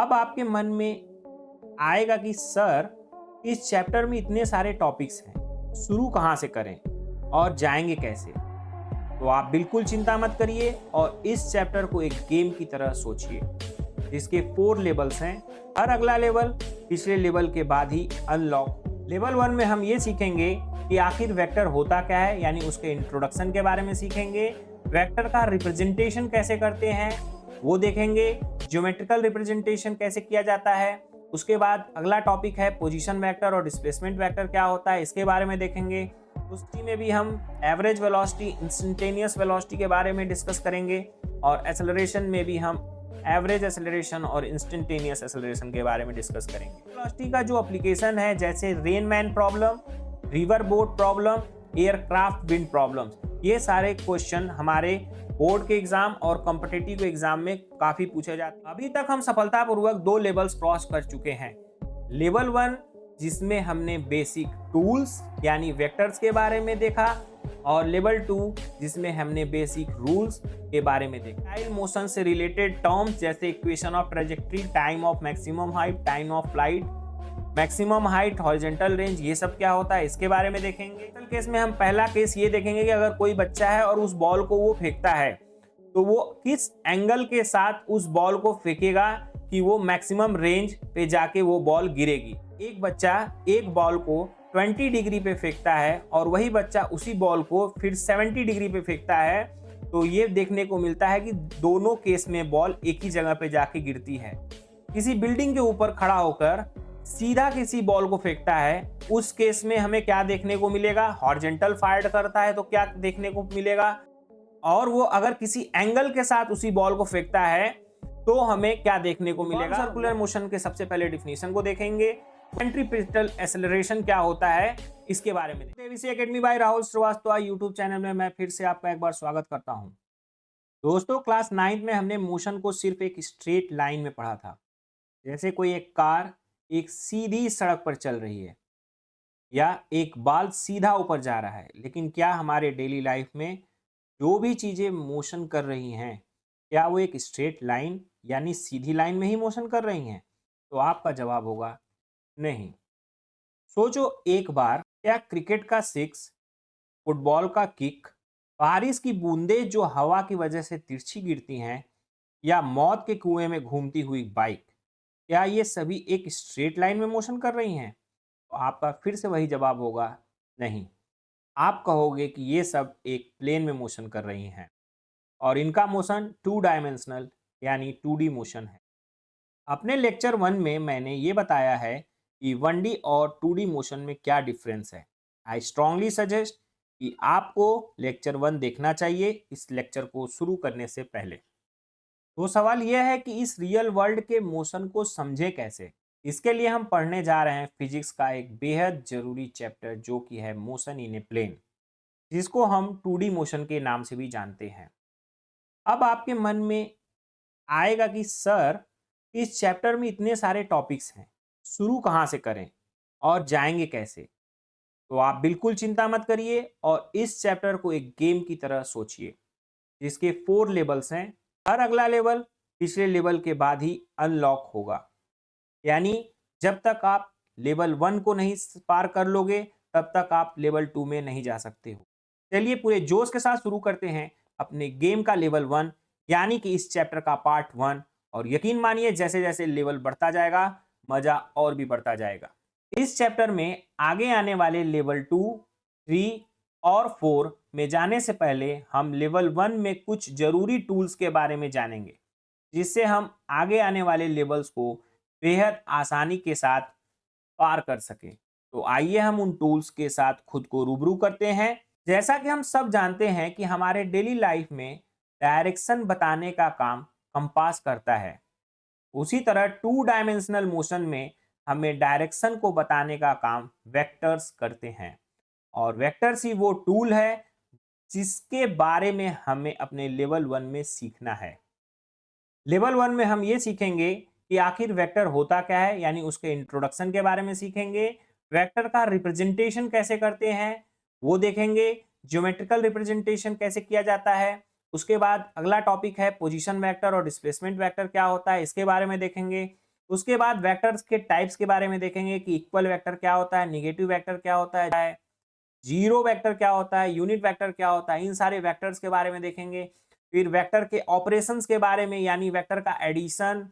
अब आपके मन में आएगा कि सर, इस चैप्टर में इतने सारे टॉपिक्स हैं, शुरू कहाँ से करें और जाएंगे कैसे। तो आप बिल्कुल चिंता मत करिए और इस चैप्टर को एक गेम की तरह सोचिए जिसके 4 लेवल्स हैं। हर अगला लेवल पिछले लेवल के बाद ही अनलॉक। लेवल 1 में हम ये सीखेंगे कि आखिर वेक्टर होता क्या है, यानी उसके इंट्रोडक्शन के बारे में सीखेंगे। वेक्टर का रिप्रेजेंटेशन कैसे करते हैं वो देखेंगे। ज्योमेट्रिकल रिप्रेजेंटेशन कैसे किया जाता है। उसके बाद अगला टॉपिक है पोजीशन वेक्टर और डिस्प्लेसमेंट वेक्टर क्या होता है, इसके बारे में देखेंगे। उसी में भी हम एवरेज वेलोसिटी, इंस्टेंटेनियस वेलोसिटी के बारे में डिस्कस करेंगे और एक्सेलरेशन में भी हम एवरेज एक्सेलरेशन और इंस्टेंटेनियस एक्सेलरेशन के बारे में डिस्कस करेंगे। वेलोसिटी का जो एप्लीकेशन है, जैसे Rain Man problem, river boat problem, aircraft wind problems, ये सारे क्वेश्चन हमारे बोर्ड के एग्जाम और कॉम्पिटिटिव एग्जाम में काफी पूछे जाते हैं। अभी तक हम सफलतापूर्वक 2 लेवल्स क्रॉस कर चुके हैं। लेवल 1 जिसमें हमने बेसिक टूल्स यानी वेक्टर्स के बारे में देखा, और लेवल 2 जिसमें हमने बेसिक रूल्स के बारे में देखा। टाइल मोशन से रिलेटेड टर्म्स जैसे equation of trajectory, time of maximum height, time of flight, maximum height, horizontal range, ये सब क्या होता है इसके बारे में देखेंगे। केस में हम पहला केस ये देखेंगे कि अगर कोई बच्चा है और उस बॉल को वो फेंकता है तो वो किस एंगल के साथ उस बॉल को फेंकेगा कि वो मैक्सिमम रेंज पे जाके वो बॉल गिरेगी। एक बच्चा एक बॉल को 20 डिग्री पे फेंकता है और वही बच्चा उसी बॉल को फिर 70 डिग्री पे फेंकता है, तो ये देखने को मिलता है कि दोनों केस में बॉल एक ही जगह पे जाके गिरती है। किसी बिल्डिंग के ऊपर खड़ा होकर सीधा किसी बॉल को फेंकता है, उस केस में हमें क्या देखने को मिलेगा, हॉरिजॉन्टल फायर करता है तो क्या देखने को मिलेगा, और वो अगर किसी एंगल के साथ उसी बॉल को फेंकता है तो हमें क्या देखने को मिलेगा। सर्कुलर मोशन के सबसे पहले डिफिनीशन को देखेंगे। सेंट्रीपिटल एक्सेलरेशन क्या होता है इसके बारे में। ABC Academy by Rahul Shrivastava YouTube channel में मैं फिर से आपका एक बार स्वागत करता हूं। दोस्तों, क्लास 9 में हमने मोशन को सिर्फ एक स्ट्रेट लाइन में पढ़ा था। जैसे कोई एक कार एक सीधी सड़क पर चल रही है या एक बाल सीधा ऊपर जा रहा है, लेकिन क्या हमारे डेली लाइफ में जो भी चीजें मोशन कर रही हैं, क्या वो एक स्ट्रेट लाइन यानी सीधी लाइन में ही मोशन कर रही हैं? तो आपका जवाब होगा नहीं। सोचो एक बार, क्या क्रिकेट का सिक्स, फुटबॉल का किक, बारिश की बूंदें जो हवा की वजह से तिरछी गिरती हैं, या मौत के कुएं में घूमती हुई बाइक, क्या ये सभी एक स्ट्रेट लाइन में मोशन कर रही हैं? तो आपका फिर से वही जवाब होगा नहीं। आप कहोगे कि ये सब एक प्लेन में मोशन कर रही हैं और इनका मोशन 2 डायमेंशनल यानी 2D मोशन है। अपने लेक्चर 1 में मैंने ये बताया है कि 1D और 2D मोशन में क्या डिफरेंस है। आई स्ट्रांगली सजेस्ट कि आपको लेक्चर 1 देखना चाहिए इस लेक्चर को शुरू करने से पहले। तो सवाल यह है कि इस रियल वर्ल्ड के मोशन को समझे कैसे। इसके लिए हम पढ़ने जा रहे हैं फिजिक्स का एक बेहद जरूरी चैप्टर जो कि है मोशन इन ए प्लेन, जिसको हम 2D मोशन के नाम से भी जानते हैं। अब आपके मन में आएगा कि सर, इस चैप्टर में इतने सारे टॉपिक्स हैं, शुरू कहाँ से करें और जाएंगे कैसे। तो आप बिल्कुल चिंता मत करिए और इस चैप्टर को एक गेम की तरह सोचिए जिसके 4 लेवल्स हैं। हर अगला लेवल पिछले लेवल के बाद ही अनलॉक होगा, यानी जब तक आप लेवल 1 को नहीं पार कर लोगे तब तक आप लेवल 2 में नहीं जा सकते हो। चलिए पूरे जोश के साथ शुरू करते हैं अपने गेम का लेवल 1, यानी कि इस चैप्टर का पार्ट 1। और यकीन मानिए जैसे जैसे लेवल बढ़ता जाएगा मजा और भी बढ़ता जाएगा। इस चैप्टर में आगे आने वाले लेवल 2, 3 और 4 में जाने से पहले हम लेवल 1 में कुछ जरूरी टूल्स के बारे में जानेंगे, जिससे हम आगे आने वाले लेवल्स को बेहद आसानी के साथ पार कर सके। तो आइए हम उन टूल्स के साथ खुद को रूबरू करते हैं। जैसा कि हम सब जानते हैं कि हमारे डेली लाइफ में डायरेक्शन बताने का काम कंपास करता है, उसी तरह 2 डायमेंशनल मोशन में हमें डायरेक्शन को बताने का काम वेक्टर्स करते हैं। और वेक्टर्स ही वो टूल है जिसके बारे में हमें अपने लेवल 1 में सीखना है। लेवल 1 में हम ये सीखेंगे कि आखिर वेक्टर होता क्या है, यानी उसके इंट्रोडक्शन के बारे में सीखेंगे। वेक्टर का रिप्रेजेंटेशन कैसे करते हैं वो देखेंगे। ज्योमेट्रिकल रिप्रेजेंटेशन कैसे किया जाता है। उसके बाद अगला टॉपिक है पोजीशन वेक्टर और डिस्प्लेसमेंट वेक्टर क्या होता है, इसके बारे में देखेंगे। उसके बाद वेक्टर्स के टाइप्स के बारे में देखेंगे कि इक्वल वेक्टर क्या होता है, नेगेटिव वेक्टर क्या होता है, जीरो वेक्टर क्या होता है, यूनिट वेक्टर क्या होता है, इन सारे वेक्टर्स के बारे में देखेंगे। फिर वेक्टर के ऑपरेशंस के बारे में, यानी वेक्टर का एडिशन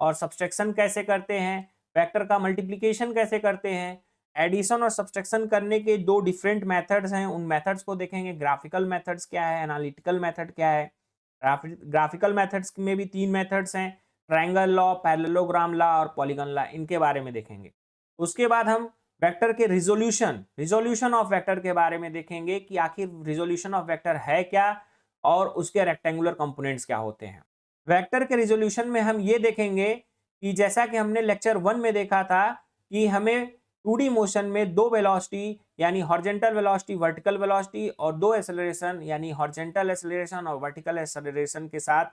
और सब्सट्रैक्शन कैसे करते हैं, वेक्टर का मल्टीप्लिकेशन कैसे करते हैं, एडिशन और सब्सट्रैक्शन करने के दो डिफरेंट मेथड्स हैं, उन मेथड्स को देखेंगे। ग्राफिकल मेथड्स क्या है, एनालिटिकल मेथड क्या है। ग्राफिकल मेथड्स में भी 3 मेथड्स हैं, ट्रायंगल लॉ, पैरेललोग्राम लॉ और पॉलीगन लॉ, इनके बारे में देखेंगे। उसके बाद हम वेक्टर के रिजोल्यूशन ऑफ वेक्टर के बारे में देखेंगे कि आखिर रिजोल्यूशन ऑफ वेक्टर है क्या और उसके रेक्टेंगुलर कंपोनेंट्स क्या होते हैं। वेक्टर के रिजोल्यूशन में हम ये देखेंगे कि जैसा कि हमने लेक्चर 1 में देखा था कि हमें 2D मोशन में दो वेलोसिटी यानी हॉरिजॉन्टल वेलोसिटी, वर्टिकल वेलोसिटी और दो एक्सेलरेशन यानी हॉरिजॉन्टल एक्सेलरेशन और वर्टिकल एक्सेलरेशन के साथ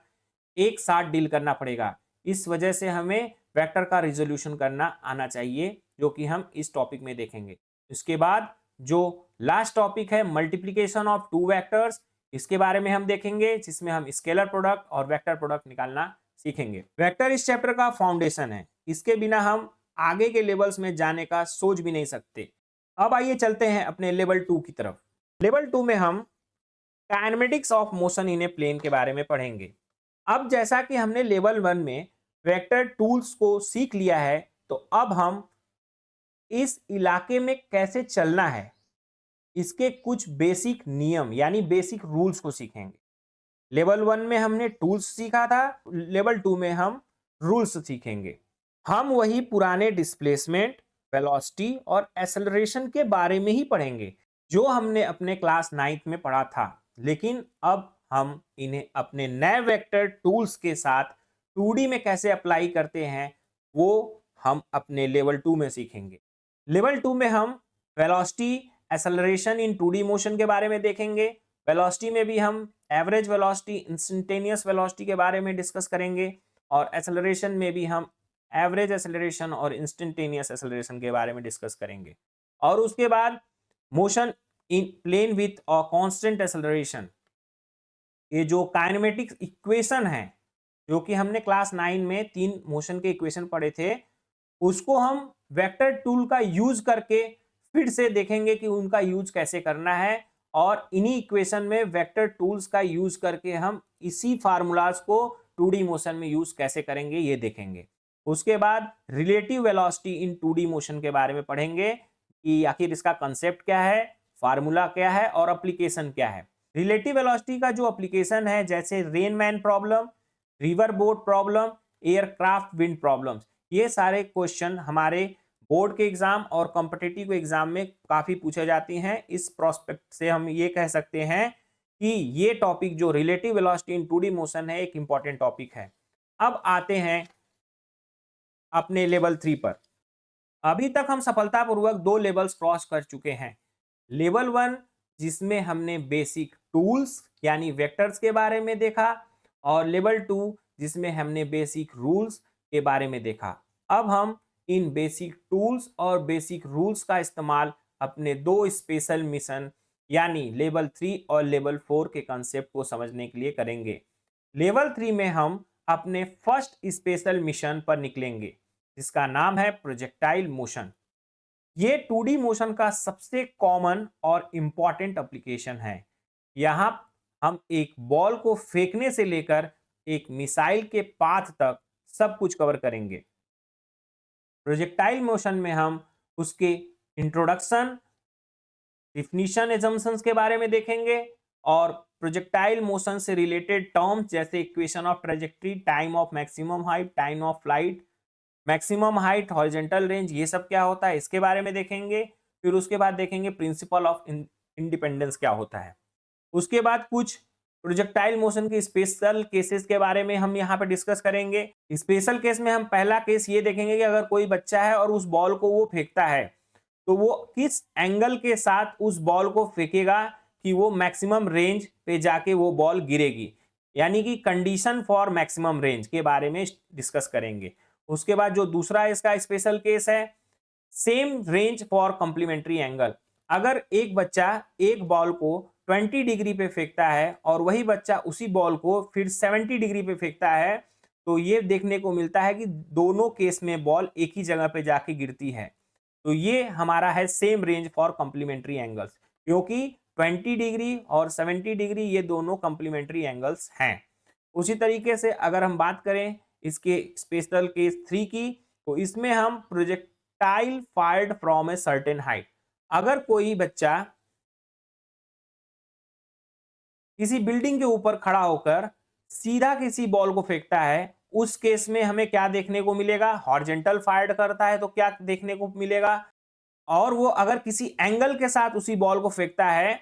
एक साथ डील करना पड़ेगा। इस वजह से हमें वेक्टर का रिजोल्यूशन करना आना चाहिए, जो कि हम इस टॉपिक में देखेंगे। इसके बाद जो लास्ट टॉपिक है मल्टीप्लिकेशन ऑफ टू वेक्टर्स, इसके बारे में हम देखेंगे, जिसमें हम स्केलर प्रोडक्ट और वेक्टर प्रोडक्ट निकालना सीखेंगे। वेक्टर इस चैप्टर का फाउंडेशन है, इसके बिना हम आगे के लेवल्स में जाने का सोच भी नहीं सकते। अब आइए चलते हैं अपने लेवल 2 की तरफ। लेवल 2 में हम kinematics of motion in a plane के बारे में पढ़ेंगे। अब जैसा कि हमने लेवल 1 में वेक्टर टूल्स को सीख लिया है, तो अब हम इस इलाके में कैसे चलना है, इसके कुछ बेसिक नियम यानी बेसिक रूल्स को सीखेंगे। लेवल 1 में हमने टूल्स सीखा था, लेवल 2 में हम रूल्स सीखेंगे। हम वही पुराने डिस्प्लेसमेंट, वेलोसिटी और एक्सेलरेशन के बारे में ही पढ़ेंगे जो हमने अपने क्लास 9th में पढ़ा था, लेकिन अब हम इन्हें अपने नए वेक्टर टूल्स के साथ 2D में कैसे अप्लाई करते हैं वो हम अपने लेवल 2 में सीखेंगे। लेवल 2 में हम velocity, acceleration in 2D motion के बारे में देखेंगे। वेलोसिटी में भी हम एवरेज वेलोसिटी, इंस्टेंटेनियस वेलोसिटी के बारे में डिस्कस करेंगे और एक्सेलरेशन में भी हम एवरेज एक्सेलरेशन और इंस्टेंटेनियस एक्सेलरेशन के बारे में डिस्कस करेंगे। और उसके बाद मोशन इन प्लेन विथ और कांस्टेंट एक्सेलरेशन, ये जो काइनेमेटिक्स इक्वेशन है जो कि हमने क्लास 9 में 3 मोशन के इक्वेशन पढ़े थे, उसको हम वेक्टर टूल का यूज करके फिर से देखेंगे कि उनका यूज कैसे करना है, और इन्हीं इक्वेशन में वेक्टर टूल्स का यूज करके हम इसी फार्मूलाज को 2D मोशन में यूज कैसे करेंगे ये देखेंगे। उसके बाद रिलेटिव वेलोसिटी इन 2D मोशन के बारे में पढ़ेंगे कि आखिर इसका कंसेप्ट क्या है, फार्मूला क्या है और एप्लीकेशन क्या है। रिलेटिव वेलोसिटी का जो एप्लीकेशन है, जैसे Rain Man problem, river boat problem, aircraft wind problems, ये सारे क्वेश्चन हमारे बोर्ड के एग्जाम और कॉम्पिटिटिव एग्जाम में काफी पूछे जाती हैं। इस प्रोस्पेक्ट से हम ये कह सकते हैं कि ये टॉपिक जो रिलेटिव वेलोसिटी इन 2D मोशन है एक इंपॉर्टेंट टॉपिक है। अब आते हैं अपने लेवल 3 पर। अभी तक हम सफलतापूर्वक 2 लेवल्स क्रॉस कर चुके हैं। लेवल 1 जिसमें हमने बेसिक टूल्स यानी वेक्टर्स के बारे में देखा, और लेवल 2 जिसमें हमने बेसिक रूल्स के बारे में देखा। अब हम इन बेसिक टूल्स और बेसिक रूल्स का इस्तेमाल अपने 2 स्पेशल मिशन यानी लेवल 3 और लेवल 4 के कंसेप्ट को समझने के लिए करेंगे। लेवल 3 में हम अपने फर्स्ट स्पेशल मिशन पर निकलेंगे, जिसका नाम है प्रोजेक्टाइल मोशन। ये 2D मोशन का सबसे कॉमन और इंपॉर्टेंट एप्लीकेशन है। यहाँ हम एक बॉल को फेंकने से लेकर एक मिसाइल के पाथ तक सब कुछ कवर करेंगे। प्रोजेक्टाइल मोशन में हम उसके इंट्रोडक्शन, डिफिनीशन, एजम्पशंस के बारे में देखेंगे और प्रोजेक्टाइल मोशन से रिलेटेड टर्म्स जैसे equation of trajectory, time of maximum height, time of flight, maximum height, horizontal range, ये सब क्या होता है इसके बारे में देखेंगे। फिर उसके बाद देखेंगे प्रिंसिपल ऑफ इंडिपेंडेंस क्या होता है। उसके बाद कुछ प्रोजेक्टाइल मोशन के स्पेशल केसेस के बारे में हम यहाँ पे डिस्कस करेंगे। स्पेशल केस में हम पहला केस ये देखेंगे कि अगर कोई बच्चा है और उस बॉल को वो फेंकता है, तो वो किस एंगल के साथ उस बॉल को फेंकेगा कि वो मैक्सिमम रेंज पे जाके वो बॉल गिरेगी, यानी कि कंडीशन फॉर मैक्सिमम रेंज के बारे में डिस्कस करेंगे। उसके बाद जो दूसरा इसका स्पेशल केस है, same range for complementary angle. अगर एक बच्चा एक बॉल को 20 डिग्री पे फेंकता है और वही बच्चा उसी बॉल को फिर 70 डिग्री पे फेंकता है, तो ये देखने को मिलता है कि दोनों केस में बॉल एक ही जगह पे जाके गिरती है। तो ये हमारा है same range for complementary angles, क्योंकि 20 डिग्री और 70 डिग्री ये दोनों कॉम्प्लीमेंट्री एंगल्स हैं। उसी तरीके से अगर हम बात करें इसके स्पेशल केस 3 की, तो इसमें हम projectile fired from a certain height, अगर कोई बच्चा किसी बिल्डिंग के ऊपर खड़ा होकर सीधा किसी बॉल को फेंकता है, उस केस में हमें क्या देखने को मिलेगा, हॉरिजॉन्टल फायर्ड करता है तो क्या देखने को मिलेगा, और वो अगर किसी एंगल के साथ उसी बॉल को फेंकता है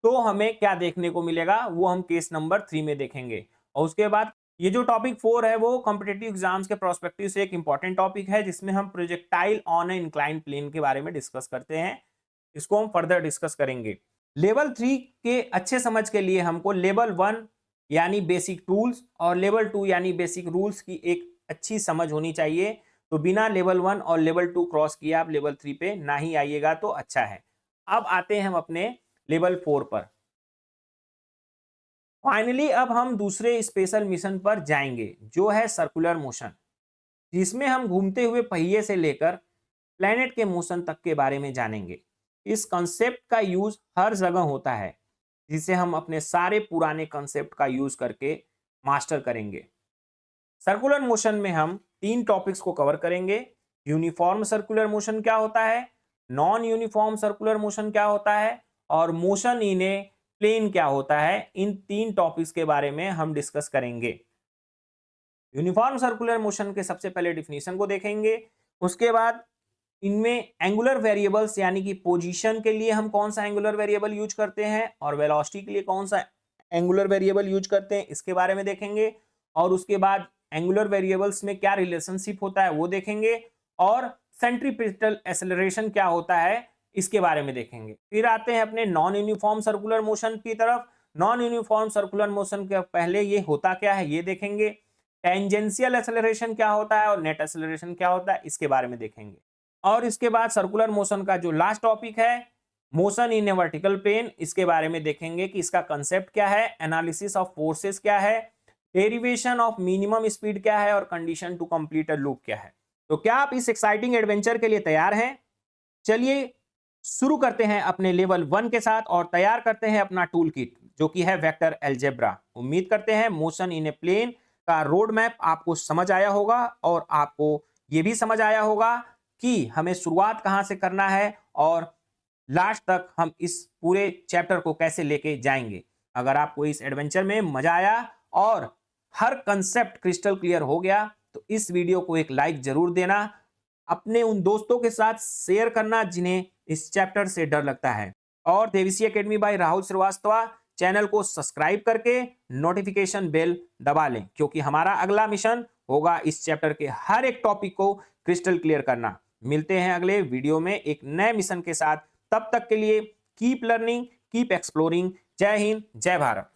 तो हमें क्या देखने को मिलेगा, वो हम केस नंबर 3 में देखेंगे। और उसके बाद ये जो टॉपिक 4 है वो कॉम्पिटिटिव एग्जाम्स के प्रोस्पेक्टिव से एक इंपॉर्टेंट टॉपिक है, जिसमें हम projectile on a incline plane के बारे में डिस्कस करते हैं। इसको हम फर्दर डिस्कस करेंगे। लेवल 3 के अच्छे समझ के लिए हमको लेवल 1 यानी बेसिक टूल्स और लेवल 2 यानी बेसिक रूल्स की एक अच्छी समझ होनी चाहिए। तो बिना लेवल 1 और लेवल 2 क्रॉस किए आप लेवल 3 पे ना ही आइएगा तो अच्छा है। अब आते हैं हम अपने लेवल 4 पर। फाइनली अब हम दूसरे स्पेशल मिशन पर जाएंगे, जो है सर्कुलर मोशन, जिसमें हम घूमते हुए पहिए से लेकर प्लेनेट के मोशन तक के बारे में जानेंगे। इस कंसेप्ट का यूज हर जगह होता है, जिसे हम अपने सारे पुराने कंसेप्ट का यूज करके मास्टर करेंगे। सर्कुलर मोशन में हम 3 टॉपिक्स को कवर करेंगे। यूनिफॉर्म सर्कुलर मोशन क्या होता है, नॉन यूनिफॉर्म सर्कुलर मोशन क्या होता है, और मोशन इन ए प्लेन क्या होता है। इन 3 टॉपिक्स के बारे में हम डिस्कस करेंगे। यूनिफॉर्म सर्कुलर मोशन के सबसे पहले डिफिनीशन को देखेंगे, उसके बाद इनमें एंगुलर वेरिएबल्स यानी कि पोजीशन के लिए हम कौन सा एंगुलर वेरिएबल यूज करते हैं और वेलोसिटी के लिए कौन सा एंगुलर वेरिएबल यूज करते हैं, इसके बारे में देखेंगे। और उसके बाद एंगुलर वेरिएबल्स में क्या रिलेशनशिप होता है वो देखेंगे, और सेंट्रीपिटल एक्सेलरेशन क्या होता है इसके बारे में देखेंगे। फिर आते हैं अपने नॉन यूनिफॉर्म सर्कुलर मोशन की तरफ। नॉन यूनिफॉर्म सर्कुलर मोशन के पहले ये होता क्या है ये देखेंगे। टेंजेंशियल एक्सेलरेशन क्या होता है और नेट एक्सेलरेशन क्या होता है इसके बारे में देखेंगे। और इसके बाद सर्कुलर मोशन का जो लास्ट टॉपिक है, motion in a vertical plane, इसके बारे में देखेंगे कि इसका कंसेप्ट क्या है, एनालिसिस ऑफ फोर्सेस क्या है, डेरिवेशन ऑफ मिनिमम स्पीड क्या है, और condition to complete a loop क्या है। तो क्या आप इस एक्साइटिंग एडवेंचर के लिए तैयार हैं? चलिए शुरू करते हैं अपने लेवल 1 के साथ और तैयार करते हैं अपना टूल किट, जो कि है वेक्टर अलजेब्रा। उम्मीद करते हैं मोशन इन ए प्लेन का रोड मैप आपको समझ आया होगा, और आपको यह भी समझ आया होगा कि हमें शुरुआत कहां से करना है और लास्ट तक हम इस पूरे चैप्टर को कैसे लेके जाएंगे। अगर आपको इस एडवेंचर में मजा आया और हर कंसेप्ट क्रिस्टल क्लियर हो गया, तो इस वीडियो को एक लाइक जरूर देना, अपने उन दोस्तों के साथ शेयर करना जिन्हें इस चैप्टर से डर लगता है, और देवीसी academy by Rahul Srivastava channel को सब्सक्राइब करके नोटिफिकेशन बेल दबा लें, क्योंकि हमारा अगला मिशन होगा इस चैप्टर के हर एक टॉपिक को क्रिस्टल क्लियर करना। मिलते हैं अगले वीडियो में एक नए मिशन के साथ। तब तक के लिए कीप लर्निंग, कीप एक्सप्लोरिंग। जय हिंद, जय भारत।